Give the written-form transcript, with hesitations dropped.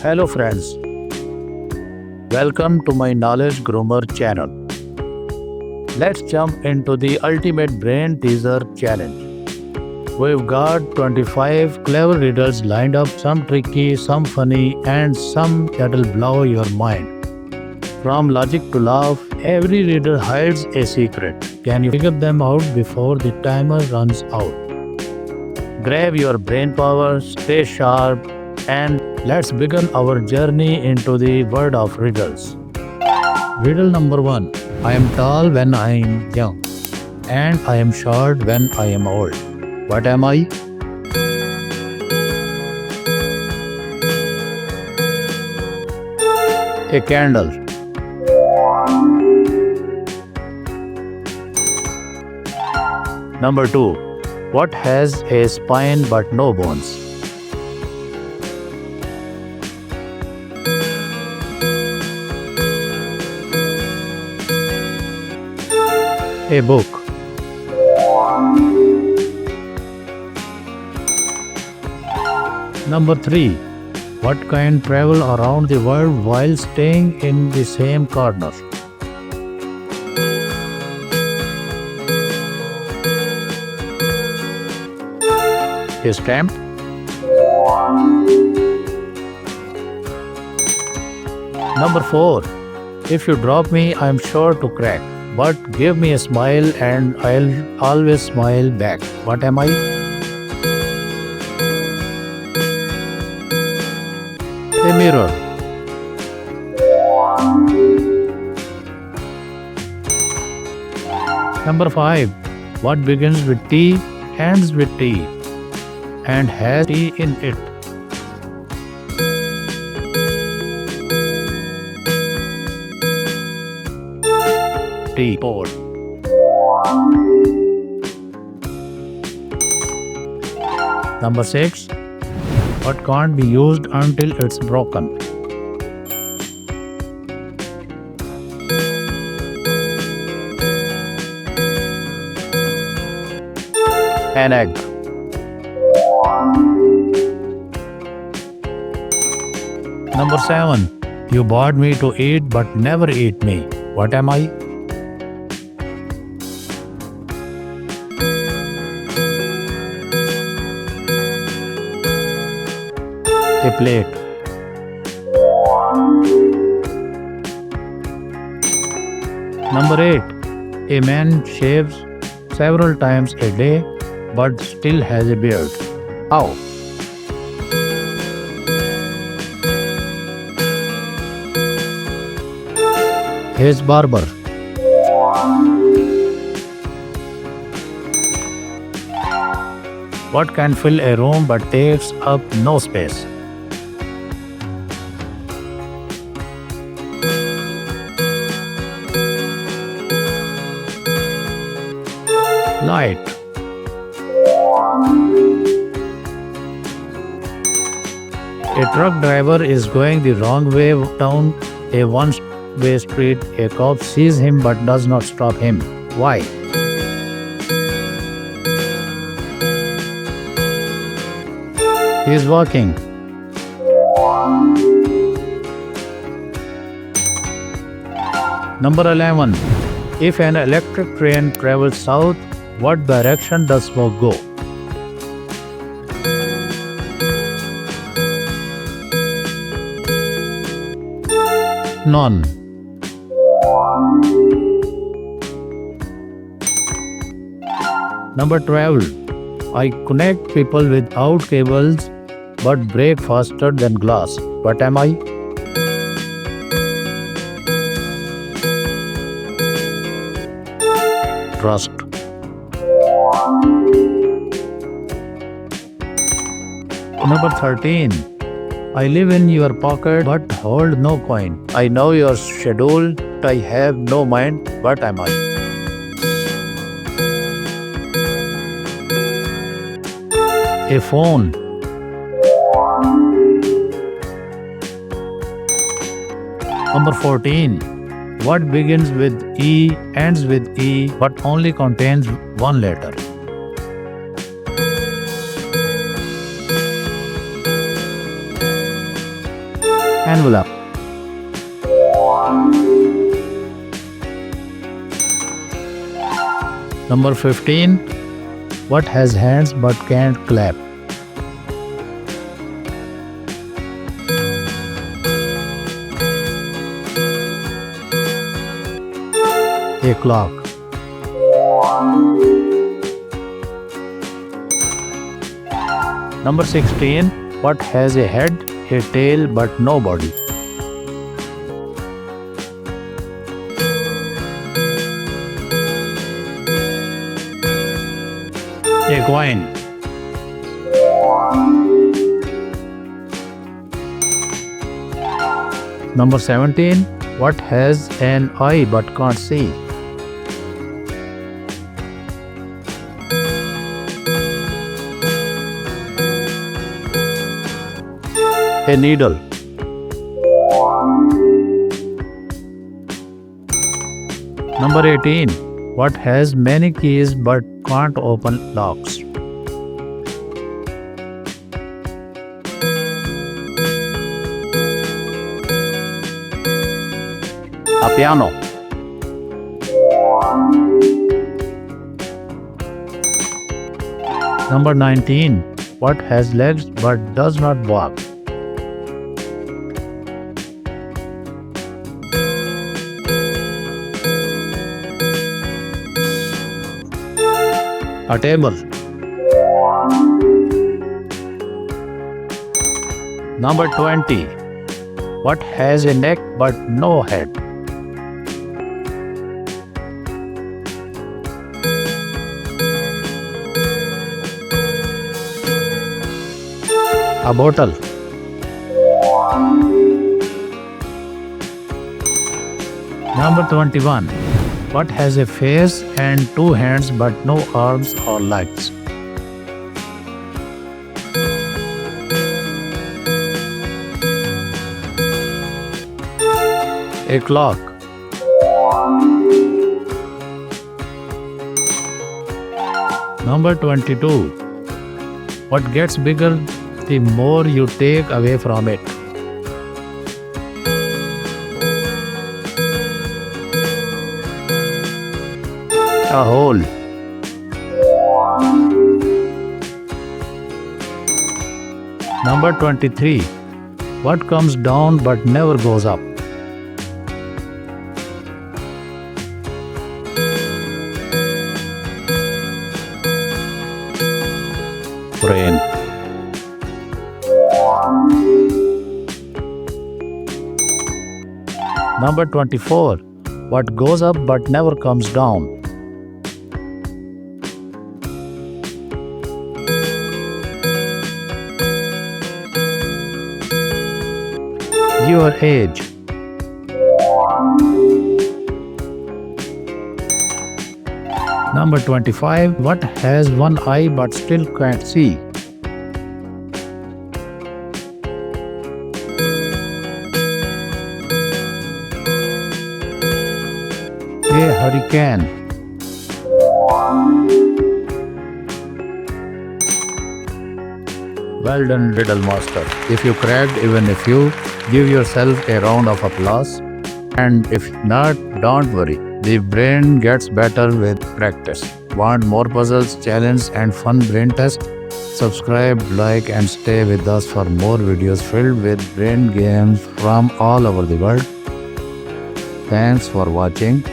Hello friends, welcome to my Knowledge Groomer channel. Let's jump into the ultimate brain teaser challenge. We've got 25 clever riddles lined up, some tricky, some funny, and some that'll blow your mind. From logic to laugh, every riddle hides a secret. Can you figure them out before the timer runs out? Grab your brain power, stay sharp, and let's begin our journey into the world of riddles. Riddle number 1. I am tall when I am young, and I am short when I am old. What am I? A candle. Number 2. What has a spine but no bones? A book. Number 3. What can travel around the world while staying in the same corner? A stamp. Number 4. If you drop me, I'm sure to crack. But give me a smile and I'll always smile back. What am I? A mirror. Number 5. What begins with T, ends with T, and has T in it? Teapot. Number 6. What can't be used until it's broken? An egg. Number 7. You bought me to eat but never eat me. What am I? A plate. Number 8. A man shaves several times a day but still has a beard. How? His barber. What can fill a room but takes up no space? Light. A truck driver is going the wrong way down a one-way street. A cop sees him but does not stop him. Why? He is walking. Number 11. If an electric train travels south, what direction does smoke go? None. Number 12. I connect people without cables but break faster than glass. What am I? Trust. Number 13. I live in your pocket but hold no coin. I know your schedule, I have no mind. What am I? A phone. Number 14. What begins with E, ends with E, but only contains one letter? envelope. Number 15. What has hands but can't clap? A clock. Number 16. What has a head, a tail but no body? A coin. Number 17. What has an eye but can't see? A needle. Number 18. What has many keys but can't open locks? A piano. Number 19. What has legs but does not walk? A table. Number 20. What has a neck but no head? A bottle. Number 21. What has a face and two hands but no arms or legs? A clock. Number 22. What gets bigger the more you take away from it? A hole. Number 23. What comes down but never goes up? Rain. Number 24. What goes up but never comes down? Your age. Number 25. What has one eye but still can't see? A hurricane. Well done, Riddle Master. If you cracked even a few, give yourself a round of applause. And if not, don't worry. The brain gets better with practice. Want more puzzles, challenges, and fun brain tests? Subscribe, like, and stay with us for more videos filled with brain games from all over the world. Thanks for watching.